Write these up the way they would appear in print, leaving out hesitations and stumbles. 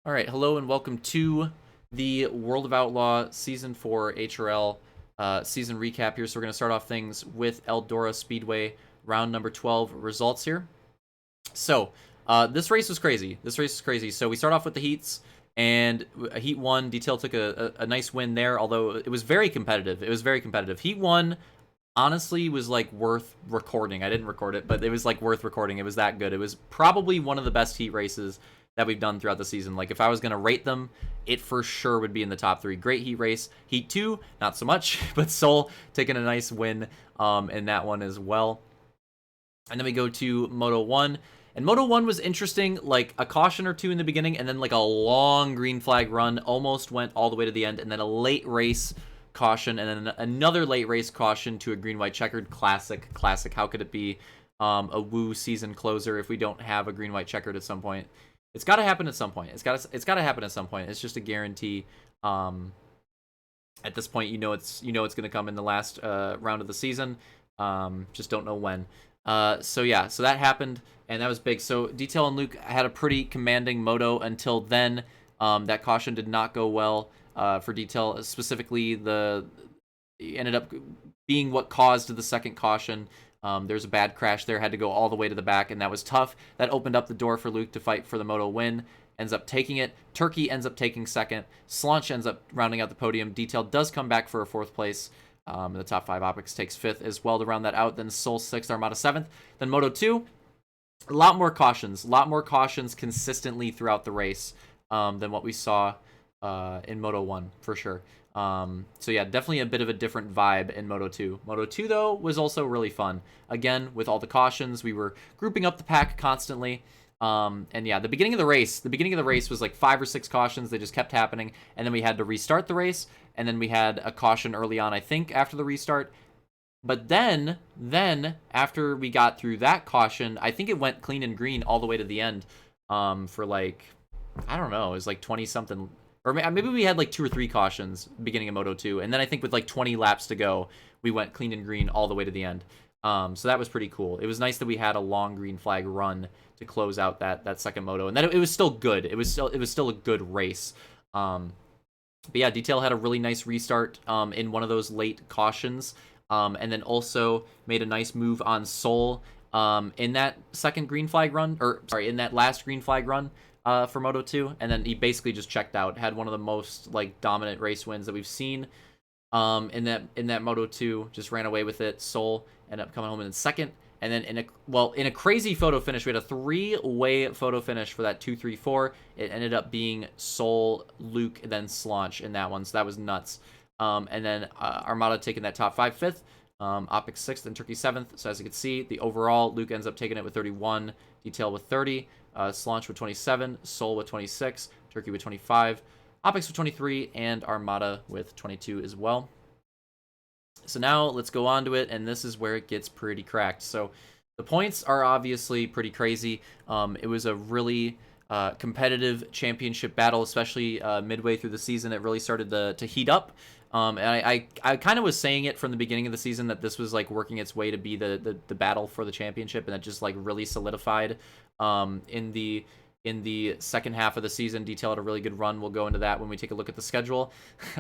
All right, hello and welcome to the World of Outlaw Season 4 HRL season recap here. So we're going to start off things with Eldora Speedway round number 12 results here. So this race was crazy. So we start off with the heats, and Heat 1, Detail took a nice win there, although it was very competitive. Heat 1 honestly was like worth recording. I didn't record it, but it was like worth recording. It was that good. It was probably one of the best heat races that we've done throughout the season. Like if I was going to rate them, it for sure would be in the top 3. Great heat race. Heat 2, not so much, but Soul taking a nice win in that one as well. And then we go to Moto 1. And Moto 1 was interesting, like a caution or two in the beginning, and then like a long green flag run, almost went all the way to the end, and then a late race caution, and then another late race caution to a green-white checkered. Classic. How could it be a Woo season closer if we don't have a green-white checkered at some point? It's got to happen at some point. It's got to happen at some point. It's just a guarantee. At this point, it's going to come in the last round of the season. Just don't know when. So that happened, and that was big. So Detail and Luke had a pretty commanding moto until then. That caution did not go well for Detail. Specifically, ended up being what caused the second caution. There's a bad crash there, had to go all the way to the back, and that was tough. That opened up the door for Luke to fight for the moto win. Ends up taking it. Turkey ends up taking second. Slaunch ends up rounding out the podium. Detail does come back for a 4th place. In the top 5, Opix takes 5th as well to round that out. Then Soul 6th, Armada 7th. Then Moto 2, a lot more cautions consistently throughout the race than what we saw in Moto 1, for sure. So yeah, definitely a bit of a different vibe in Moto 2. Moto 2, though, was also really fun. Again, with all the cautions, we were grouping up the pack constantly. And yeah, the beginning of the race was like 5 or 6 cautions. They just kept happening. And then we had to restart the race. And then we had a caution early on, I think, after the restart. But then after we got through that caution, I think it went clean and green all the way to the end for like, I don't know, it was like 20-something. Or maybe we had like 2 or 3 cautions beginning of Moto 2. And then I think with like 20 laps to go, we went clean and green all the way to the end. So that was pretty cool. It was nice that we had a long green flag run to close out that second moto, and that it was still good. It was still a good race. But yeah, Detail had a really nice restart in one of those late cautions, and then also made a nice move on Soul in that second green flag run, in that last green flag run for Moto 2, and then he basically just checked out. Had one of the most like dominant race wins that we've seen in that Moto 2. Just ran away with it. Soul ended up coming home in second. And then in a crazy photo finish, we had a 3-way photo finish for that 2-3-4. It ended up being Soul, Luke, and then Slaunch in that one. So that was nuts. And then Armada taking that top 5 5th, Opix 6th, and Turkey 7th. So as you can see, the overall, Luke ends up taking it with 31, Detail with 30, Slaunch with 27, Soul with 26, Turkey with 25, Opix with 23, and Armada with 22 as well. So now let's go on to it, and this is where it gets pretty cracked. So the points are obviously pretty crazy. It was a really competitive championship battle, especially midway through the season. It really started to heat up. And I kind of was saying it from the beginning of the season that this was like working its way to be the battle for the championship, and that just like really solidified in the second half of the season. Detail had a really good run. We'll go into that when we take a look at the schedule.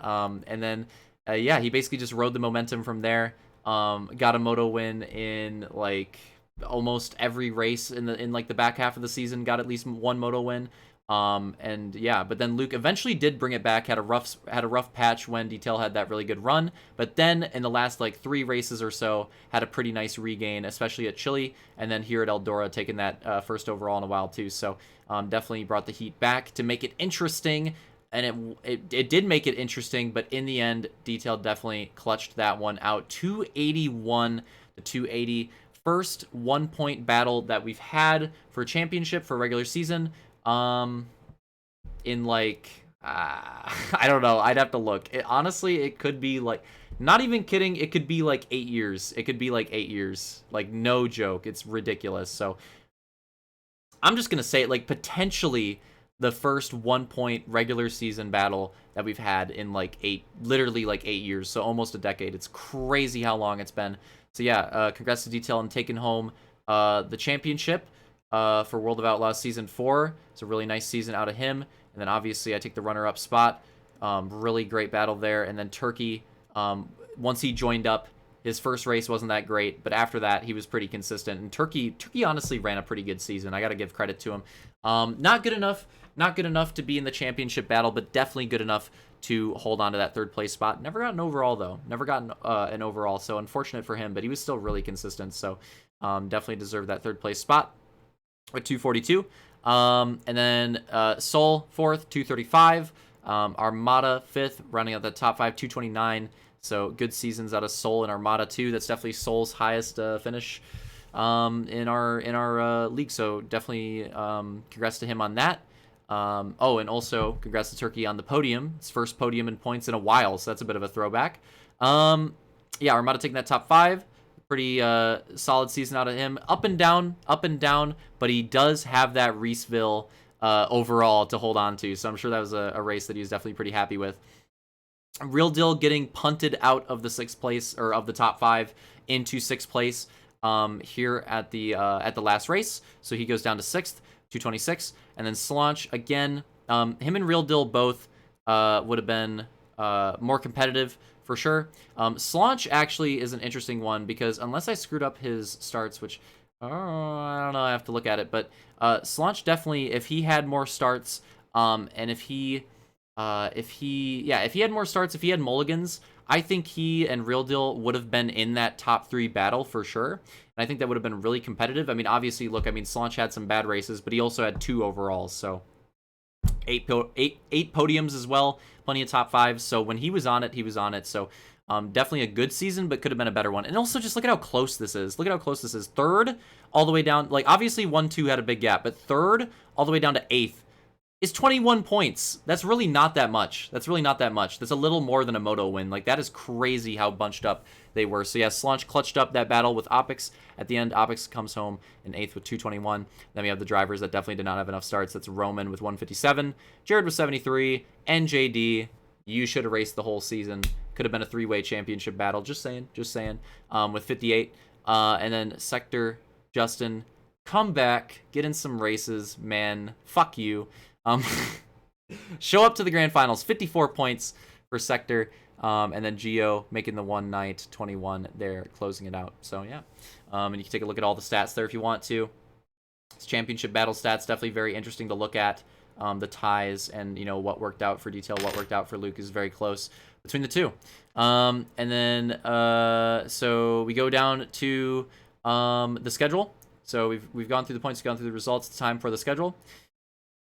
And then yeah, he basically just rode the momentum from there. Got a moto win in like almost every race in like the back half of the season. Got at least one moto win. And yeah, but then Luke eventually did bring it back. Had a rough patch when Detail had that really good run. But then in the last like 3 races or so, had a pretty nice regain, especially at Chile, and then here at Eldora, taking that first overall in a while too. So definitely brought the heat back to make it interesting. And it did make it interesting, but in the end, Detail definitely clutched that one out. 281 to 280. First 1-point battle that we've had for championship for regular season. In like, I don't know. I'd have to look. Honestly, it could be like, not even kidding, it could be like 8 years. It could be like 8 years. Like, no joke. It's ridiculous. So I'm just going to say it, like, potentially the first 1-point regular season battle that we've had in like literally like 8 years. So almost a decade. It's crazy how long it's been. So yeah, congrats to Detail on taking home the championship. for World of Outlaws Season 4. It's a really nice season out of him. And then obviously I take the runner-up spot. Really great battle there. And then Turkey, once he joined up, his first race wasn't that great, but after that, he was pretty consistent. And Turkey honestly ran a pretty good season. I got to give credit to him. Not good enough to be in the championship battle, but definitely good enough to hold on to that third place spot. Never got an overall, though. Never got an overall, so unfortunate for him, but he was still really consistent, so definitely deserved that third place spot with 242. And then Seoul, 4th, 235. Armada, 5th, running at the top 5, 229. So good seasons out of Seoul and Armada too. That's definitely Seoul's highest finish in our league. So definitely congrats to him on that. Oh, and also congrats to Turkey on the podium. His first podium in points in a while, so that's a bit of a throwback. Yeah, Armada taking that top 5. Pretty solid season out of him. Up and down, but he does have that Reeseville overall to hold on to. So I'm sure that was a race that he was definitely pretty happy with. Real Deal getting punted out of the 6th place, or of the top 5 into 6th place here at the last race. So he goes down to 6th, 226. And then Slaunch, again, him and Real Deal both would have been more competitive for sure. Slaunch actually is an interesting one because unless I screwed up his starts, which I don't know, I have to look at it, but Slaunch definitely, if he had more starts, and if he had more starts, if he had mulligans, I think he and Real Deal would have been in that top 3 battle for sure. And I think that would have been really competitive. I mean, obviously, look, I mean, Slaunch had some bad races, but he also had 2 overalls, so 8 podiums as well, plenty of top 5s. So when he was on it, he was on it. So definitely a good season, but could have been a better one. And also just look at how close this is. Look at how close this is. 3rd all the way down. Like, obviously 1-2 had a big gap, but 3rd all the way down to 8th is 21 points. That's really not that much. That's a little more than a moto win. Like, that is crazy how bunched up they were. So yeah, Slaunch clutched up that battle with Opix. At the end, Opix comes home in 8th with 221. Then we have the drivers that definitely did not have enough starts. That's Roman with 157, Jared with 73, and JD. You should have raced the whole season. Could have been a 3-way championship battle. Just saying. With 58. And then Sector, Justin, come back, get in some races, man. Fuck you. Show up to the grand finals, 54 points for Sector, and then Geo making the one night, 21 there, closing it out. So yeah, and you can take a look at all the stats there if you want to. It's championship battle stats, definitely very interesting to look at. The ties and, you know, what worked out for Detail, what worked out for Luke is very close between the two. And then so we go down to the schedule. So we've gone through the points, gone through the results. It's time for the schedule.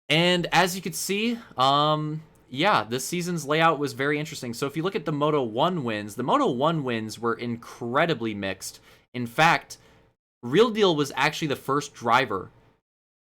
And as you can see, yeah, this season's layout was very interesting. So if you look at the Moto 1 wins, the Moto 1 wins were incredibly mixed. In fact, Real Deal was actually the first driver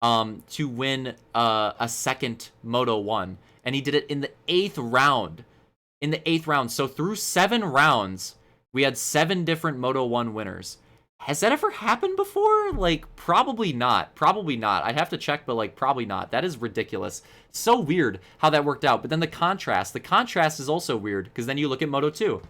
to win a second Moto 1. And he did it in the 8th round. So through 7 rounds, we had 7 different Moto 1 winners. Has that ever happened before? Like, probably not. I'd have to check, but, like, probably not. That is ridiculous. So weird how that worked out. But then the contrast is also weird, because then you look at Moto 2.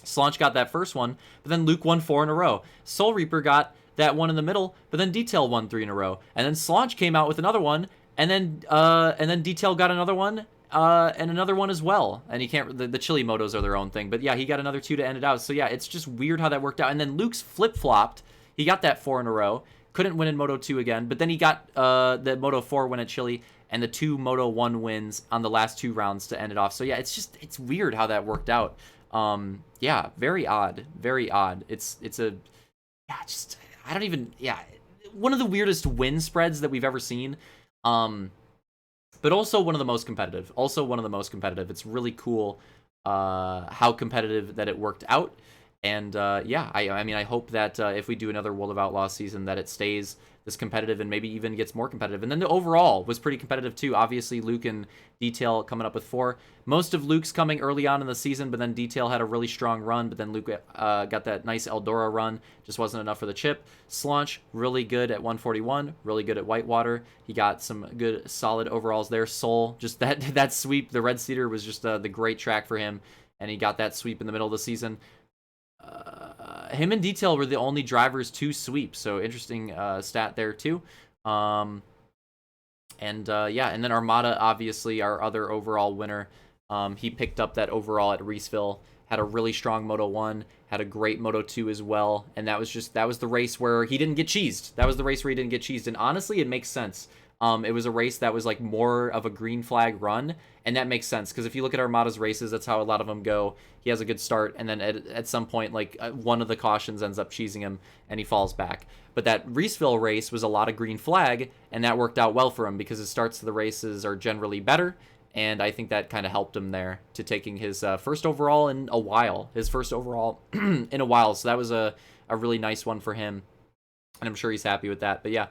Slaunch got that first one, but then Luke won 4 in a row. Soul Reaper got that one in the middle, but then Detail won 3 in a row. And then Slaunch came out with another one, and then Detail got another one, and another one as well. And he can't, the Chili Motos are their own thing, but yeah, he got another 2 to end it out. So yeah, it's just weird how that worked out. And then Luke's flip-flopped. He got that 4 in a row, couldn't win in Moto 2 again, but then he got the Moto 4 win at Chili and the 2 Moto 1 wins on the last 2 rounds to end it off. So yeah, it's weird how that worked out. Yeah, very odd. One of the weirdest win spreads that we've ever seen. But also one of the most competitive. It's really cool how competitive that it worked out. And yeah, I mean, I hope that if we do another World of Outlaws season, that it stays this competitive and maybe even gets more competitive. And then the overall was pretty competitive too. Obviously, Luke and Detail coming up with 4. Most of Luke's coming early on in the season, but then Detail had a really strong run. But then Luke got that nice Eldora run. Just wasn't enough for the chip. Slaunch, really good at 141. Really good at Whitewater. He got some good, solid overalls there. Soul, just that sweep. The Red Cedar was just the great track for him. And he got that sweep in the middle of the season. Him and Detail were the only drivers to sweep, so interesting stat there too. Yeah, and then Armada, obviously, our other overall winner. He picked up that overall at Reeseville, had a really strong Moto 1, had a great Moto 2 as well, and that was the race where he didn't get cheesed. That was the race where he didn't get cheesed, and honestly, it makes sense. It was a race that was like more of a green flag run, and that makes sense, because if you look at Armada's races, that's how a lot of them go. He has a good start, and then at some point, like, one of the cautions ends up cheesing him, and he falls back. But that Reeseville race was a lot of green flag, and that worked out well for him, because his starts to the races are generally better, and I think that kind of helped him there to taking his first overall in a while. His first overall in a while, so that was a really nice one for him, and I'm sure he's happy with that. But yeah,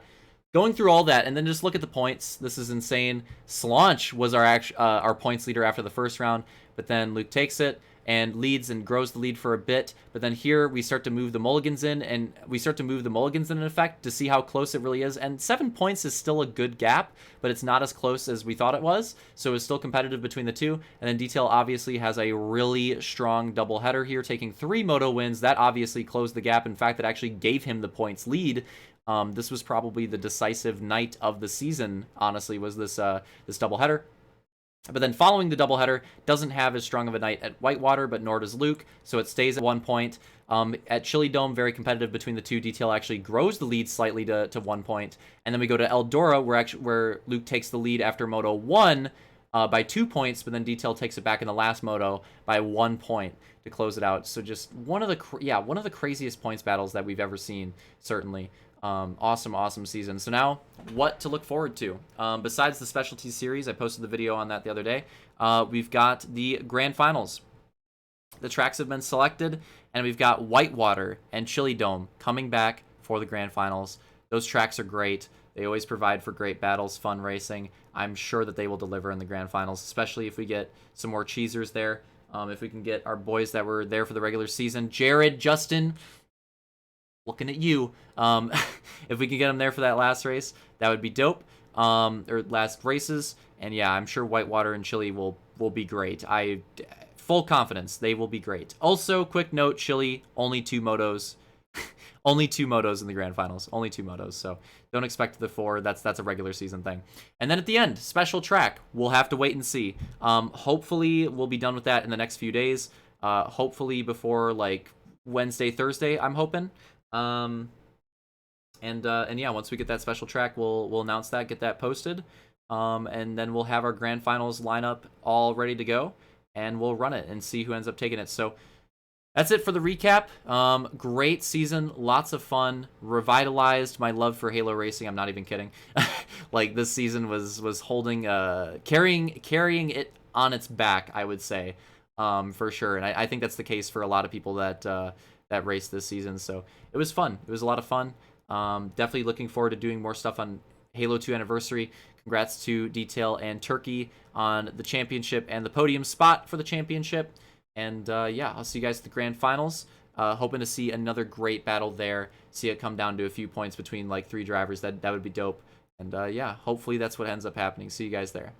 going through all that, and then just look at the points. This is insane. Slaunch was our points leader after the first round, but then Luke takes it and leads and grows the lead for a bit. But then here we start to move the mulligans in, and we start to move the mulligans in effect to see how close it really is. And 7 points is still a good gap, but it's not as close as we thought it was. So it's still competitive between the two. And then Detail obviously has a really strong doubleheader here, taking 3 moto wins. That obviously closed the gap. In fact, it actually gave him the points lead. This was probably the decisive night of the season, honestly, was this doubleheader. But then following the doubleheader, doesn't have as strong of a night at Whitewater, but nor does Luke, so it stays at 1 point. At Chili Dome, very competitive between the two. Detail actually grows the lead slightly to 1 point. And then we go to Eldora, where Luke takes the lead after Moto 1 by 2 points, but then Detail takes it back in the last Moto by 1 point to close it out. So just one of the craziest points battles that we've ever seen, certainly. Awesome season. So now, what to look forward to? Besides the specialty series, I posted the video on that the other day. We've got the grand finals. The tracks have been selected, and we've got Whitewater and Chili Dome coming back for the grand finals. Those tracks are great. They always provide for great battles, fun racing. I'm sure that they will deliver in the grand finals, especially if we get some more cheesers there. If we can get our boys that were there for the regular season, Jared, Justin, looking at you. If we can get them there for that last race, that would be dope. Or last races, and yeah, I'm sure Whitewater and Chili will be great. Full confidence they will be great. Also, quick note: Chili only 2 motos, only 2 motos in the grand finals, only 2 motos. So don't expect the 4. That's a regular season thing. And then at the end, special track. We'll have to wait and see. Hopefully, we'll be done with that in the next few days. Hopefully before like Wednesday, Thursday. I'm hoping. And yeah, once we get that special track, we'll announce that, get that posted, and then we'll have our grand finals lineup all ready to go, and we'll run it and see who ends up taking it. So that's it for the recap. Great season, lots of fun, revitalized my love for Halo racing. I'm not even kidding. Like, this season was holding, carrying it on its back, I would say, for sure. And I think that's the case for a lot of people that raced this season. So it was fun. It was a lot of fun. Definitely looking forward to doing more stuff on Halo 2 Anniversary. Congrats to Detail and Turkey on the championship and the podium spot for the championship. And yeah, I'll see you guys at the grand finals. Hoping to see another great battle there. See it come down to a few points between like 3 drivers. That would be dope. And yeah, hopefully that's what ends up happening. See you guys there.